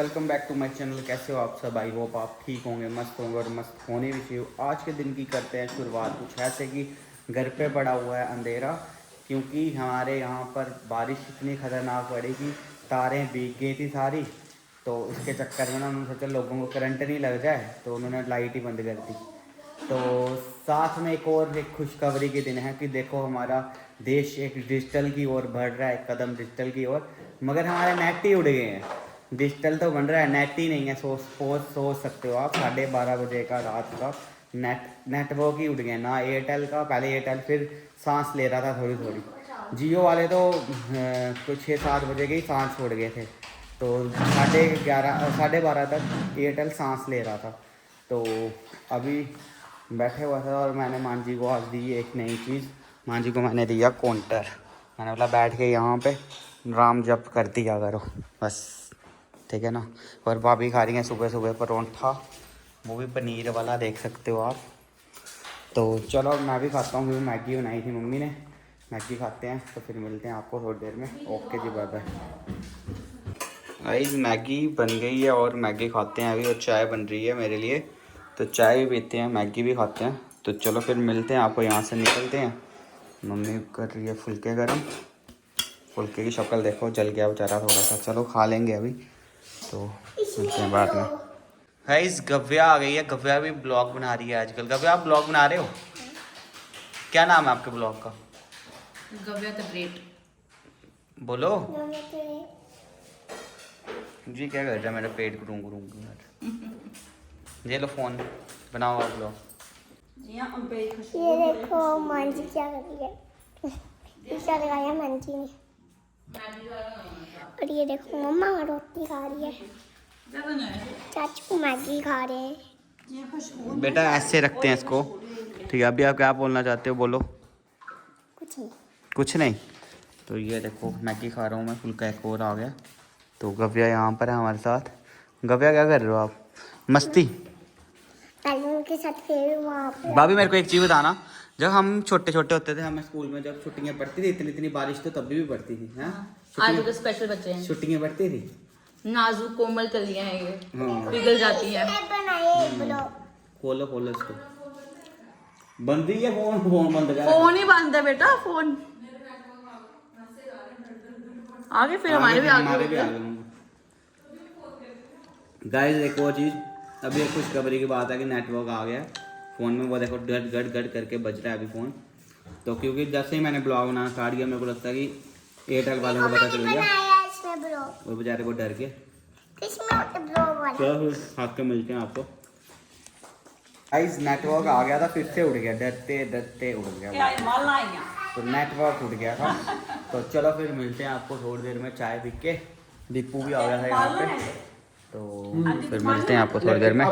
Welcome back to my channel. कैसे हो आप सब? आई होप आप ठीक होंगे, मस्त होंगे और मस्त होने भी चाहिए। आज के दिन की करते हैं शुरुआत कुछ ऐसे कि घर पे पड़ा हुआ है अंधेरा, क्योंकि हमारे यहाँ पर बारिश इतनी ख़तरनाक पड़ी कि तारें भीग गई थी सारी। तो इसके चक्कर में ना उन्होंने सोचा लोगों को करंट नहीं लग जाए, तो उन्होंने लाइट ही बंद कर दी। तो साथ में एक खुशखबरी के दिन है कि देखो हमारा देश एक डिजिटल की ओर बढ़ रहा है, एक कदम डिजिटल की ओर। मगर हमारे नेट ही उड़ गए हैं। डिजिटल तो बन रहा है, नेट ही नहीं है। सोच सकते हो आप, 12:30 बजे का रात का नेटवर्क ही उड़ गया ना। एयरटेल का पहले एयरटेल फिर सांस ले रहा था थोड़ी थोड़ी। जियो वाले तो कुछ 6-7 बजे के ही सांस छोड़ गए थे। तो 12:30 तक एयरटेल सांस ले रहा था। तो अभी बैठे हुआ था और मैंने मान जी को आज दी एक नई चीज़। मान जी को मैंने दिया काउंटर। मैंने बोला बैठ के यहाँ पे राम जप कर दिया करो बस, ठीक है ना। और भाभी खा रही हैं सुबह सुबह परोंठा, वो भी पनीर वाला, देख सकते हो आप। तो चलो मैं भी खाता हूँ, क्योंकि मैगी बनाई थी मम्मी ने। मैगी खाते हैं तो फिर मिलते हैं आपको थोड़ी देर में। ओके जी, बाय बाय। गाइस मैगी बन गई है और मैगी खाते हैं अभी, और चाय बन रही है मेरे लिए। तो चाय भी पीते हैं, मैगी भी खाते हैं। तो चलो फिर मिलते हैं आपको, यहाँ से निकलते हैं। मम्मी कर रही है फुलके गर्म। फुलके की शक्ल देखो, जल गया बेचारा थोड़ा सा। चलो खा लेंगे अभी, तो मिलते हैं बाद में। गाइस गव्या आ गई है। गव्या भी ब्लॉग बना रही है आजकल। गव्या आप ब्लॉग बना रहे हो? क्या नाम है आपके ब्लॉग का? गव्या द ग्रेट। बोलो जी। क्या कर रहा है? मेरा पेट गुरूं गुरूं गुरूं। ये लो फोन, बनाओ आप ब्लॉग। ये देखो मांझी क्या कर रही है, टीका लगाया मांझी ने। और ये देखो मम्मा रोटी खा रही है, चाचू मैगी खा रहे हैं। बेटा ऐसे रखते हैं इसको, ठीक है। अभी आप क्या बोलना चाहते हो, बोलो। कुछ नहीं। कुछ नहीं। तो ये देखो मैगी खा रहा हूँ मैं, फुल्का एक और आ गया। तो गव्या यहाँ पर है हमारे साथ। गव्या क्या कर रहे हो आप? मस्ती? पहले उनके साथ फिर वहाँ पे। भाभी मेरे को एक चीज़ बताना, जब हम छोटे छोटे होते थे, हमें स्कूल में जब छुट्टियाँ पड़ती थी, इतनी इतनी बारिश तो तब भी पड़ती थी, हैं? आज तो स्पेशल बच्चे हैं, छुट्टियाँ पड़ती थी। नाजुक कोमल कलियां हैं ये, हाँ पिघल जाती है। बनाए ब्लॉग। खोलो खोलो इसको। बंद ही है फोन, फोन बंद कर। फोन ही बंद है बेटा, फोन आगे फिर हमारे भी आगे। गाइस एक और चीज़, अभी एक खुशखबरी की बात है कि नेटवर्क आ गया फ़ोन में। वो देखो गट गट गट करके बज रहा है अभी फ़ोन। तो क्योंकि जैसे ही मैंने ब्लॉग बनाना स्टार्ट किया, मेरे को लगता है कि एयरटेल वालों को पता चल गया, इसमें ब्लॉग। वो बेचारे को डर के। किसमें होते ब्लॉग वाले? चलो फिर खा के मिलते हैं आपको। गाइस नेटवर्क आ गया था, फिर से उड़ गया, डरते डरते उड़ गया। तो नेटवर्क उड़ गया था। तो चलो फिर मिलते हैं आपको थोड़ी देर में, चाय पी के। दीपू भी आ गया था यहाँ पे, तो फिर मिलते हैं आपको थोड़ी देर में।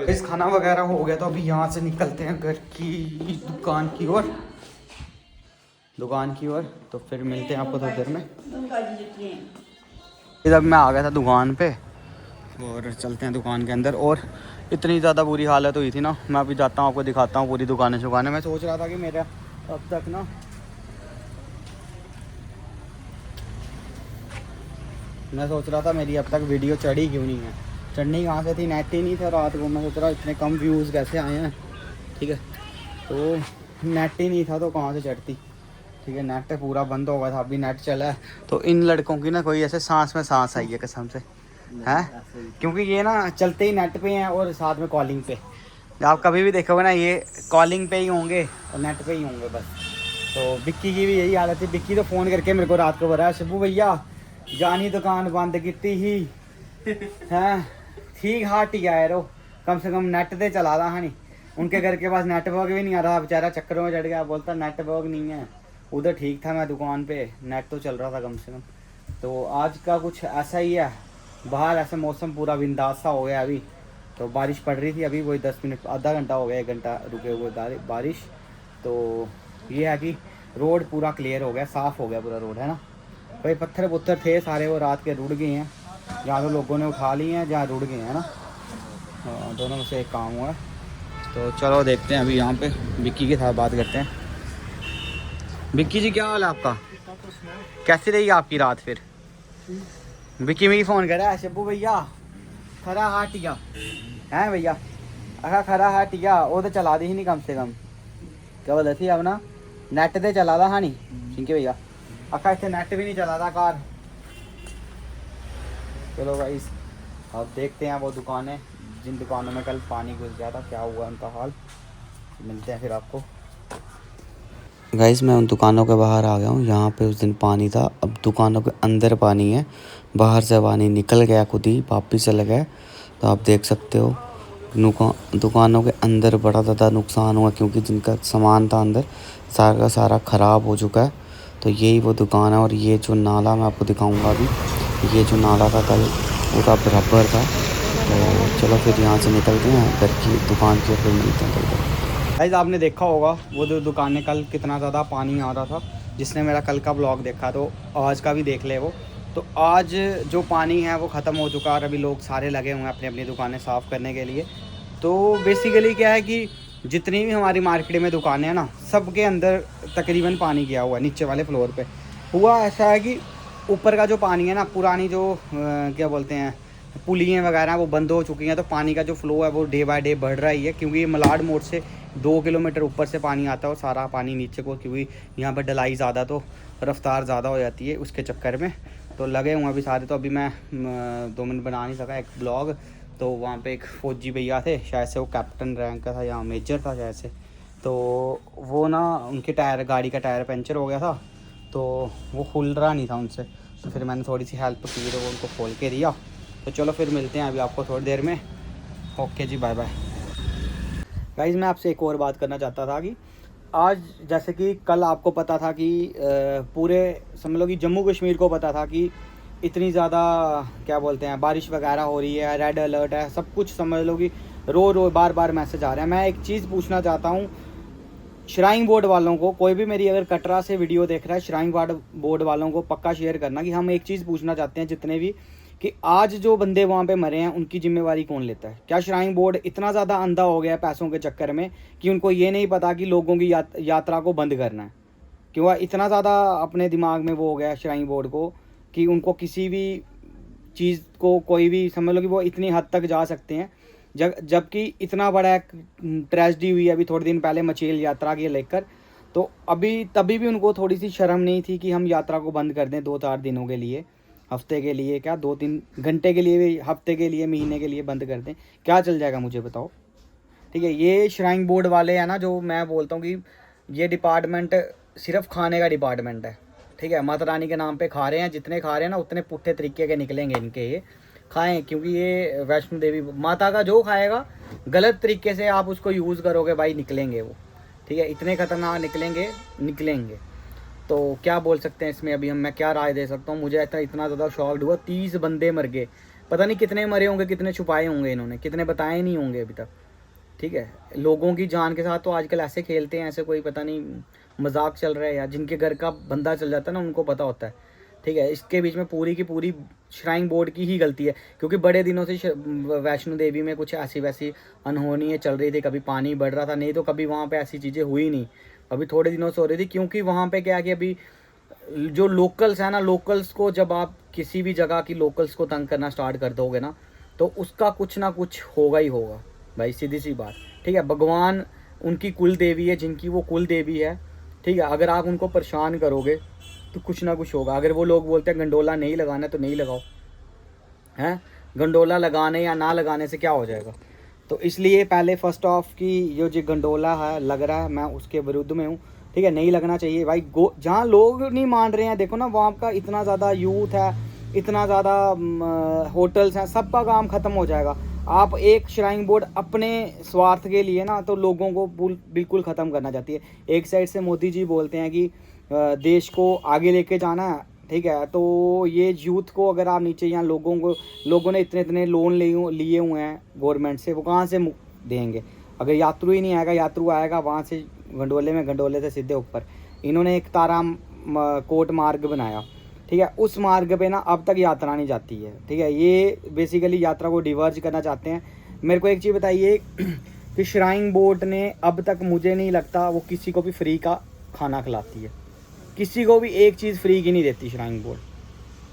इस खाना वगैरह हो गया, तो अभी यहाँ से निकलते हैं घर की दुकान की ओर, तो फिर मिलते हैं आपको थोड़ी देर में। इधर मैं आ गया था दुकान पे, और चलते हैं दुकान के अंदर। और इतनी ज़्यादा बुरी हालत हुई थी ना, मैं अभी जाता हूँ आपको दिखाता हूँ पूरी दुकानें शुकानें। मैं सोच रहा था कि मेरा अब तक ना, मैं सोच रहा था मेरी अब तक वीडियो चढ़ी क्यों नहीं है। चढ़नी कहाँ से थी, नेट ही नहीं था रात को। मैं सोच रहा इतने कम व्यूज़ कैसे आए हैं, ठीक है। तो नेट ही नहीं था तो कहाँ से चढ़ती, ठीक है। नेट पूरा बंद हो गया था, अभी नेट चला है। तो इन लड़कों की ना कोई ऐसे सांस में सांस आई है कसम से, है। क्योंकि ये ना चलते ही नेट पे हैं और साथ में कॉलिंग पे। आप कभी भी देखोगे ना, ये कॉलिंग पे ही होंगे और नेट पे ही होंगे बस। तो बिक्की की भी यही हालत है। बिक्की तो फ़ोन करके मेरे को रात को बोला, शिबू भैया जानी दुकान बंद की ही हैं, ठीक हाँ ठीक आए रहो, कम से कम नेट ते चला रहा है नहीं। उनके घर के पास नेटवर्क भी नहीं आ रहा, बेचारा चक्करों में चढ़ गया, बोलता नेटवर्क नहीं है। उधर ठीक था, मैं दुकान पे, नेट तो चल रहा था कम से कम। तो आज का कुछ ऐसा ही है, बाहर ऐसे मौसम पूरा बिंदास सा हो गया अभी। तो बारिश पड़ रही थी अभी, वही 10 मिनट आधा घंटा हो गया, 1 घंटा रुके हुए बारिश। तो ये है कि रोड पूरा क्लियर हो गया, साफ़ हो गया पूरा रोड, है ना। भाई पत्थर पुत्थर थे सारे, वो रात के रुड़ गए हैं, जहाँ तो लोगों ने उठा लिए हैं, जहाँ रुड़ गए हैं ना। हाँ, दोनों में से एक काम हुआ है। तो चलो देखते हैं, अभी यहाँ पे विक्की के साथ बात करते हैं। विक्की जी क्या हाल है आपका? कैसी रही आपकी रात? फिर विक्की में फ़ोन करा है, शिबू भैया खरा हाटिया है भैया आखा खरा हाटिया वो तो चला दी ही नहीं कम से कम क्या बोलते थी अब ना नेट ते चला था हाँ नहीं ठीक है भैया आखा इतने नेट भी नहीं चला था कार। चलो भाई अब देखते हैं वो दुकानें जिन दुकानों में कल पानी घुस गया था क्या हुआ उनका हाल, मिलते हैं फिर आपको। गाइस मैं उन दुकानों के बाहर आ गया हूँ, यहाँ पे उस दिन पानी था, अब दुकानों के अंदर पानी है, बाहर से पानी निकल गया खुद ही वापिस चला गया। तो आप देख सकते हो दुकानों के अंदर बड़ा ज़्यादा नुकसान हुआ क्योंकि जिनका सामान था अंदर सारा का सारा ख़राब हो चुका है। तो यही वो दुकान है और ये जो नाला मैं आपको दिखाऊंगा अभी, ये जो नाला था कल पूरा बराबर था। तो चलो फिर यहाँ से निकलते हैं घर की दुकान की फिर मिलते हैं कल। गाइस आपने देखा होगा वो जो दुकानें कल कितना ज़्यादा पानी आ रहा था, जिसने मेरा कल का ब्लॉग देखा तो आज का भी देख ले वो। तो आज जो पानी है वो ख़त्म हो चुका है और अभी लोग सारे लगे हुए हैं अपनी अपनी दुकानें साफ़ करने के लिए। तो बेसिकली क्या है कि जितनी भी हमारी मार्केट में दुकानें हैं ना, सब के अंदर तकरीबन पानी गया हुआ है। नीचे वाले फ्लोर पे हुआ ऐसा है कि ऊपर का जो पानी है ना, पुरानी जो क्या बोलते हैं पुलियाँ वगैरह वो बंद हो चुकी हैं। तो पानी का जो फ्लो है वो डे बाय डे बढ़ रहा ही है क्योंकि ये मलाड मोड़ से 2 किलोमीटर ऊपर से पानी आता है और सारा पानी नीचे को, क्योंकि यहाँ पर ढलाई ज़्यादा तो रफ्तार ज़्यादा हो जाती है उसके चक्कर में। तो लगे हुए अभी सारे। तो अभी मैं 2 मिनट बना नहीं सका एक ब्लॉग। तो वहाँ पे एक फ़ौजी भैया थे, शायद से वो कैप्टन रैंक का था या मेजर था शायद से। तो वो ना उनके टायर गाड़ी का टायर पंचर हो गया था तो वो खुल रहा नहीं था उनसे। तो फिर मैंने थोड़ी सी हेल्प की तो वो उनको खोल के दिया। तो चलो फिर मिलते हैं अभी आपको थोड़ी देर में। ओके जी बाय बाय। गाइस मैं आपसे एक और बात करना चाहता था कि आज जैसे कि कल आपको पता था कि पूरे समझ लो कि जम्मू कश्मीर को पता था कि इतनी ज़्यादा क्या बोलते हैं बारिश वगैरह हो रही है, रेड अलर्ट है, सब कुछ समझ लो कि रो बार बार मैसेज आ रहे हैं। मैं एक चीज़ पूछना चाहता हूँ श्राइन बोर्ड वालों को, कोई भी मेरी अगर कटरा से वीडियो देख रहा है श्राइन बोर्ड वालों को पक्का शेयर करना कि हम एक चीज़ पूछना चाहते हैं जितने भी, कि आज जो बंदे वहाँ पे मरे हैं उनकी जिम्मेवारी कौन लेता है। क्या श्राइन बोर्ड इतना ज़्यादा अंधा हो गया है पैसों के चक्कर में कि उनको ये नहीं पता कि लोगों की यात्रा को बंद करना है? क्यों इतना ज़्यादा अपने दिमाग में वो हो गया है श्राइन बोर्ड को कि उनको किसी भी चीज़ को कोई भी समझ लो कि वो इतनी हद तक जा सकते हैं। जबकि इतना बड़ा एक ट्रेजेडी हुई है अभी थोड़े दिन पहले मचेल यात्रा के लेकर। तो तभी भी उनको थोड़ी सी शर्म नहीं थी कि हम यात्रा को बंद कर दें 2-4 दिनों के लिए, हफ्ते के लिए, क्या 2-3 घंटे के लिए भी, हफ्ते के लिए, महीने के लिए बंद कर दें। क्या चल जाएगा मुझे बताओ। ठीक है, ये श्राइन बोर्ड वाले हैं ना, जो मैं बोलता हूँ कि ये डिपार्टमेंट सिर्फ खाने का डिपार्टमेंट है। ठीक है, माता रानी के नाम पे खा रहे हैं, जितने खा रहे हैं ना उतने पुट्ठे तरीके के निकलेंगे इनके। ये खाएं क्योंकि ये वैष्णो देवी माता का जो खाएगा गलत तरीके से आप उसको यूज़ करोगे भाई, निकलेंगे वो। ठीक है, इतने खतरनाक निकलेंगे। तो क्या बोल सकते हैं इसमें अभी मैं क्या राय दे सकता हूँ। मुझे इतना ज़्यादा शॉक्ड हुआ, 30 बंदे मर गए। पता नहीं कितने मरे होंगे, कितने छुपाए होंगे इन्होंने, कितने बताए नहीं होंगे अभी तक। ठीक है, लोगों की जान के साथ तो आजकल ऐसे खेलते हैं, ऐसे कोई पता नहीं मजाक चल रहा है यार। जिनके घर का बंदा चल जाता है ना उनको पता होता है। ठीक है, इसके बीच में पूरी की पूरी श्राइन बोर्ड की ही गलती है क्योंकि बड़े दिनों से वैष्णो देवी में कुछ ऐसी वैसी अनहोनी चल रही थी। कभी पानी बढ़ रहा था, नहीं तो कभी वहाँ पे ऐसी चीज़ें हुई नहीं। अभी थोड़े दिनों से हो रही थी क्योंकि वहाँ पे क्या कि अभी जो लोकल्स हैं ना, लोकल्स को जब आप किसी भी जगह की लोकल्स को तंग करना स्टार्ट कर दोगे ना तो उसका कुछ ना कुछ होगा ही होगा भाई, सीधी सी बात। ठीक है, भगवान उनकी कुल देवी है, जिनकी वो कुल देवी है। ठीक है, अगर आप उनको परेशान करोगे तो कुछ ना कुछ होगा। अगर वो लोग बोलते हैं गंडोला नहीं लगाना तो नहीं लगाओ, हैं? गंडोला लगाने या ना लगाने से क्या हो जाएगा? तो इसलिए पहले फर्स्ट ऑफ की जो गंडोला है लग रहा है, मैं उसके विरुद्ध में हूँ। ठीक है, नहीं लगना चाहिए भाई। जहाँ लोग नहीं मान रहे हैं, देखो ना वहाँ का इतना ज़्यादा यूथ है, इतना ज़्यादा होटल्स हैं, सबका काम ख़त्म हो जाएगा। आप एक श्राइन बोर्ड अपने स्वार्थ के लिए ना तो लोगों को बिल्कुल ख़त्म करना चाहती है। एक साइड से मोदी जी बोलते हैं कि देश को आगे लेके जाना है। ठीक है, तो ये यूथ को अगर आप नीचे यहाँ लोगों ने इतने लोन लिए हुए हैं गवर्नमेंट से, वो कहाँ से देंगे? अगर यात्रु ही नहीं आएगा, यात्रु आएगा वहाँ से गंडोले से सीधे ऊपर। इन्होंने एक तारा कोट मार्ग बनाया। ठीक है, उस मार्ग पे ना अब तक यात्रा नहीं जाती है। ठीक है, ये बेसिकली यात्रा को डिवर्ज करना चाहते हैं। मेरे को एक चीज़ बताइए कि श्राइन बोर्ड ने अब तक, मुझे नहीं लगता वो किसी को भी फ्री का खाना खिलाती है। किसी को भी एक चीज़ फ्री की नहीं देती श्राइन बोर्ड।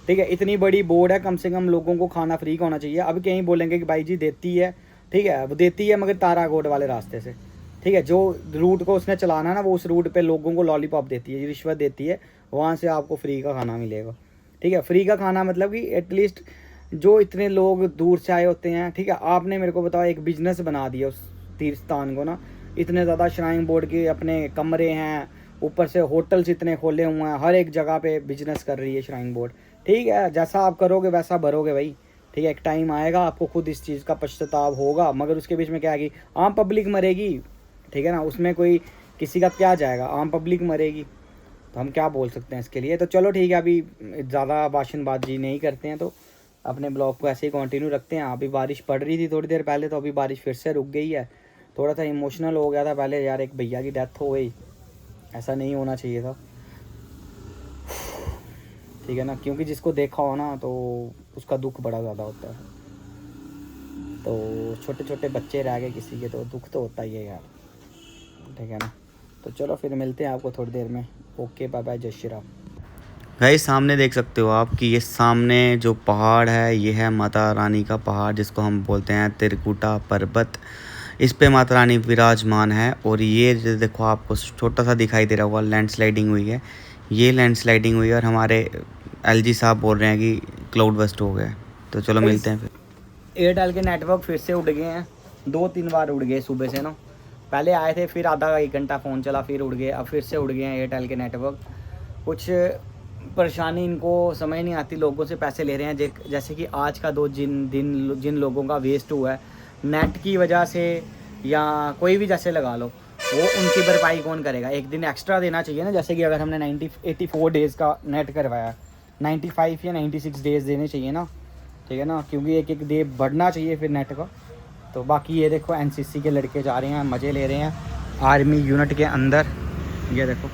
ठीक है, इतनी बड़ी बोर्ड है, कम से कम लोगों को खाना फ्री का होना चाहिए। अब कहीं बोलेंगे कि भाई जी देती है, ठीक है, वो देती है मगर ताराकोट वाले रास्ते से, ठीक है, जो रूट को उसने चलाना है ना, वो उस रूट पे लोगों को लॉलीपॉप देती है, रिश्वत देती है, वहाँ से आपको फ्री का खाना मिलेगा। ठीक है, फ्री का खाना मतलब कि एटलीस्ट जो इतने लोग दूर से आए होते हैं, ठीक है, आपने मेरे को बताओ एक बिजनेस बना दिया उस तीर्थ स्थान को ना, इतने ज़्यादा श्राइन बोर्ड के अपने कमरे हैं, ऊपर से होटल्स इतने खोले हुए हैं, हर एक जगह पे बिजनेस कर रही है श्राइन बोर्ड। ठीक है, जैसा आप करोगे वैसा भरोगे भाई। ठीक है, एक टाइम आएगा आपको खुद इस चीज़ का पश्चाताप होगा, मगर उसके बीच में क्या है कि आम पब्लिक मरेगी, ठीक है ना, उसमें कोई किसी का क्या जाएगा, आम पब्लिक मरेगी, तो हम क्या बोल सकते हैं इसके लिए। तो चलो ठीक है, अभी ज़्यादा भाषणबाजी नहीं करते हैं, तो अपने ब्लॉग को ऐसे ही कंटिन्यू रखते हैं। अभी बारिश पड़ रही थी थोड़ी देर पहले, तो अभी बारिश फिर से रुक गई है। थोड़ा सा इमोशनल हो गया था पहले, यार एक भैया की डेथ हो गई, ऐसा नहीं होना चाहिए था, ठीक है ना, क्योंकि जिसको देखा हो ना तो उसका दुख बड़ा ज़्यादा होता है। तो छोटे छोटे बच्चे रह गए किसी के, तो दुख तो होता ही है यार, ठीक है ना। तो चलो फिर मिलते हैं आपको थोड़ी देर में। ओके, बाय बाय, जय श्री राम। भाई सामने देख सकते हो आप कि ये सामने जो पहाड़ है, ये है माता रानी का पहाड़, जिसको हम बोलते हैं त्रिकुटा पर्वत। इस पे माता रानी विराजमान है। और ये जो देखो आपको छोटा सा दिखाई दे रहा होगा, लैंडस्लाइडिंग हुई है, ये लैंडस्लाइडिंग हुई है, और हमारे एलजी साहब बोल रहे हैं कि क्लाउड बस्ट हो गया। तो चलो मिलते हैं फिर। एयरटेल के नेटवर्क फिर से उड़ गए हैं, 2-3 बार उड़ गए सुबह से ना। पहले आए थे, फिर आधा 1 घंटा फ़ोन चला, फिर उड़ गए, अब फिर से उड़ गए हैं एयरटेल के नेटवर्क। कुछ परेशानी इनको समझ नहीं आती, लोगों से पैसे ले रहे हैं, जैसे कि आज का जिन लोगों का वेस्ट हुआ है नेट की वजह से, या कोई भी जैसे लगा लो, वो उनकी भरपाई कौन करेगा। एक दिन एक्स्ट्रा देना चाहिए ना, जैसे कि अगर हमने 84 डेज़ का नेट करवाया, 95 या 96 डेज़ देने चाहिए ना, ठीक है ना, क्योंकि एक एक डे बढ़ना चाहिए फिर नेट का। तो बाकी ये देखो एनसीसी के लड़के जा रहे हैं, मज़े ले रहे हैं आर्मी यूनिट के अंदर। ये देखो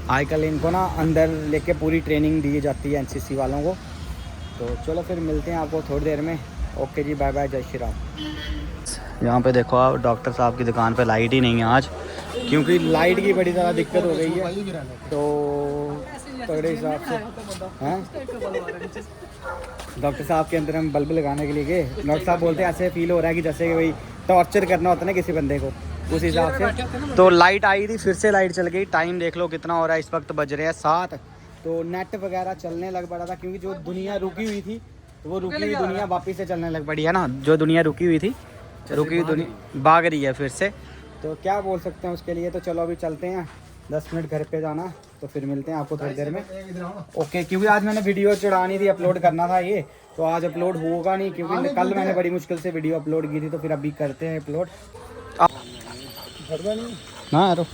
आजकल इनको ना अंदर लेके पूरी ट्रेनिंग दी जाती है एनसीसी वालों को। तो चलो फिर मिलते हैं आपको थोड़ी देर में। ओके जी, बाय बाय, जय श्री राम। यहाँ पे देखो आप, डॉक्टर साहब की दुकान पे लाइट ही नहीं है आज, क्योंकि लाइट की बड़ी ज़्यादा दिक्कत हो गई है। तो तगड़े हिसाब से हैं, डॉक्टर साहब के अंदर हम बल्ब लगाने के लिए गए। डॉक्टर साहब बोलते हैं ऐसे फील हो रहा है कि जैसे कि भाई टॉर्चर करना होता है ना किसी बंदे को, उस हिसाब से। तो लाइट आई थी, फिर से लाइट चल गई। टाइम देख लो कितना हो रहा है, इस वक्त बज रहे हैं 7। तो नेट वगैरह चलने लग पड़ा था, क्योंकि जो दुनिया रुकी हुई थी, तो वो रुकी हुई दुनिया वापस से चलने लग पड़ी है ना। जो दुनिया रुकी हुई थी, रुकी हुई दुनिया भाग रही है फिर से। तो क्या बोल सकते हैं उसके लिए। तो चलो अभी चलते हैं, 10 मिनट घर पे जाना, तो फिर मिलते हैं आपको थोड़ी देर में। ओके, क्योंकि आज मैंने वीडियो चढ़ानी थी, अपलोड करना था ये, तो आज अपलोड होगा नहीं, क्योंकि कल मैंने बड़ी मुश्किल से वीडियो अपलोड की थी। तो फिर अभी करते हैं अपलोड ना यारो।